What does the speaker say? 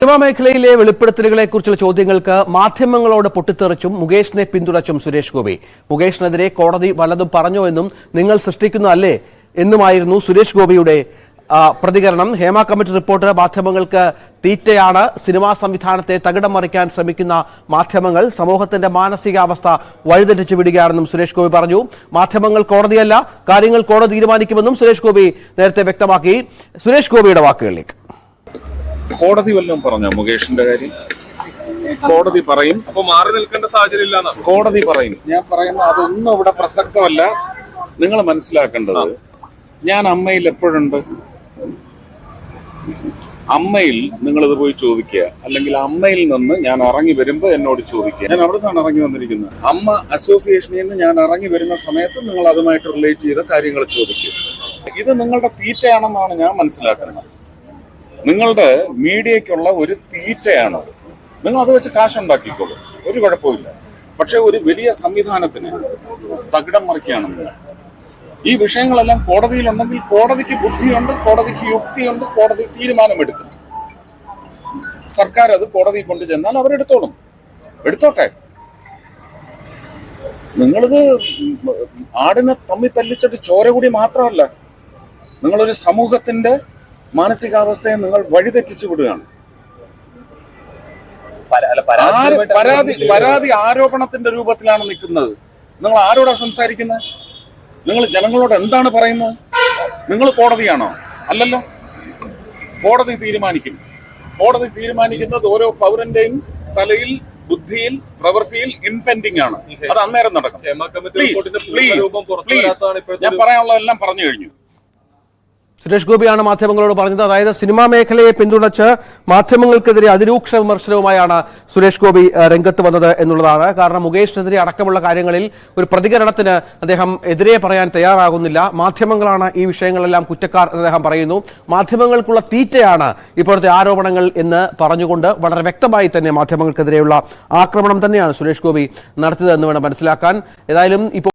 Cinema മേഖലയിലെ വെളിപ്പെടുത്തലുകളെക്കുറിച്ചുള്ള ചോദ്യങ്ങൾക്ക് മാധ്യമങ്ങളോട് പൊട്ടിത്തെറിച്ചും മുകേഷിനെ പിന്തുണച്ചും സുരേഷ് ഗോപി. മുകേഷിനെതിരെ കോടതി വല്ലതും പറഞ്ഞോ എന്നും നിങ്ങൾ സൃഷ്ടിക്കുന്നതല്ലേ എന്നുമായിരുന്നു സുരേഷ് ഗോപിയുടെ പ്രതികരണം. ഹേമ കമ്മിറ്റി റിപ്പോർട്ട് മാധ്യമങ്ങൾക്ക് തീറ്റയാണ്. സിനിമാ സംവിധാനത്തെ തകിടം മറിക്കാൻ ശ്രമിക്കുന്ന മാധ്യമങ്ങൾ സമൂഹത്തിന്റെ മാനസികാവസ്ഥ വഴിതെറ്റിച്ചു വിടുകയാണെന്നും സുരേഷ് ഗോപി പറഞ്ഞു. മാധ്യമങ്ങൾ കോടതിയല്ല, കാര്യങ്ങൾ കോടതി തീരുമാനിക്കുമെന്നും സുരേഷ് ഗോപി നേരത്തെ വ്യക്തമാക്കി. സുരേഷ് ഗോപിയുടെ വാക്കുകളിലേക്ക്. കോടതി വല്ലതും പറഞ്ഞോ മുകേഷിന്റെ കാര്യം? കോടതി പറയും. അപ്പൊ മാറി നിൽക്കേണ്ട സാഹചര്യം ഇല്ല. കോടതി പറയും. ഞാൻ പറയുന്ന അതൊന്നും ഇവിടെ പ്രസക്തമല്ല. നിങ്ങൾ മനസ്സിലാക്കേണ്ടത്, ഞാൻ അമ്മയിൽ എപ്പോഴുണ്ട്? അമ്മയിൽ നിങ്ങളിത് പോയി ചോദിക്കുക, അല്ലെങ്കിൽ അമ്മയിൽ നിന്ന് ഞാൻ ഇറങ്ങി വരുമ്പോ എന്നോട് ചോദിക്കുക. ഞാൻ അവിടെ നിന്നാണ് ഇറങ്ങി വന്നിരിക്കുന്നത്. അമ്മ അസോസിയേഷനിൽ നിന്ന് ഞാൻ ഇറങ്ങി വരുന്ന സമയത്ത് നിങ്ങൾ അതുമായിട്ട് റിലേറ്റ് ചെയ്ത കാര്യങ്ങൾ ചോദിക്കുക. ഇത് നിങ്ങളുടെ തീറ്റയാണെന്നാണ് ഞാൻ മനസ്സിലാക്കുന്നത്. നിങ്ങളുടെ മീഡിയക്കുള്ള ഒരു തീറ്റയാണ്. നിങ്ങൾ അത് വെച്ച് കാശുണ്ടാക്കിക്കോളൂ, ഒരു കുഴപ്പമില്ല. പക്ഷെ ഒരു വലിയ സംവിധാനത്തിന് തകിടം മറിക്കുകയാണ് നിങ്ങൾ. ഈ വിഷയങ്ങളെല്ലാം കോടതിയിലുണ്ടെങ്കിൽ കോടതിക്ക് ബുദ്ധിയുണ്ട്, കോടതിക്ക് യുക്തിയുണ്ട്, കോടതി തീരുമാനമെടുക്കും. സർക്കാർ അത് കോടതി കൊണ്ടു ചെന്നാൽ അവരെടുത്തോളും, എടുത്തോട്ടെ. നിങ്ങളിത് ആടിനെ തമ്മിൽ തല്ലിച്ചിട്ട് ചോര കൂടി മാത്രമല്ല, നിങ്ങളൊരു സമൂഹത്തിന്റെ മാനസികാവസ്ഥയെ നിങ്ങൾ വഴിതെറ്റിച്ചു വിടുകയാണ്. പരാതി ആരോപണത്തിന്റെ രൂപത്തിലാണ് നിൽക്കുന്നത്. നിങ്ങൾ ആരോടാ സംസാരിക്കുന്നത്? നിങ്ങൾ ജനങ്ങളോട് എന്താണ് പറയുന്നത്? നിങ്ങൾ കോടതിയാണോ? അല്ലല്ലോ. കോടതി തീരുമാനിക്കും. കോടതി തീരുമാനിക്കുന്നത് ഓരോ പൗരന്റെയും തലയിൽ, ബുദ്ധിയിൽ, പ്രവൃത്തിയിൽ ഇംപെൻഡിങ് ആണ്. അത് അന്നേരം നടക്കും. പ്ലീസ്, ഞാൻ പറയാനുള്ളതെല്ലാം പറഞ്ഞു കഴിഞ്ഞു. സുരേഷ് ഗോപിയാണ് മാധ്യമങ്ങളോട് പറഞ്ഞത്. അതായത് സിനിമാ മേഖലയെ പിന്തുണച്ച് മാധ്യമങ്ങൾക്കെതിരെ അതിരൂക്ഷ വിമർശനവുമായാണ് സുരേഷ് ഗോപി രംഗത്ത് വന്നത് എന്നുള്ളതാണ്. കാരണം മുകേഷിനെതിരെ അടക്കമുള്ള കാര്യങ്ങളിൽ ഒരു പ്രതികരണത്തിന് അദ്ദേഹം എതിരെ പറയാൻ തയ്യാറാകുന്നില്ല. മാധ്യമങ്ങളാണ് ഈ വിഷയങ്ങളെല്ലാം കുറ്റക്കാർ എന്ന് അദ്ദേഹം പറയുന്നു. മാധ്യമങ്ങൾക്കുള്ള തീറ്റയാണ് ഇപ്പോഴത്തെ ആരോപണങ്ങൾ എന്ന് പറഞ്ഞുകൊണ്ട് വളരെ വ്യക്തമായി തന്നെ മാധ്യമങ്ങൾക്കെതിരെയുള്ള ആക്രമണം തന്നെയാണ് സുരേഷ് ഗോപി നടത്തിയതെന്ന് വേണം മനസ്സിലാക്കാൻ. ഏതായാലും ഇപ്പോൾ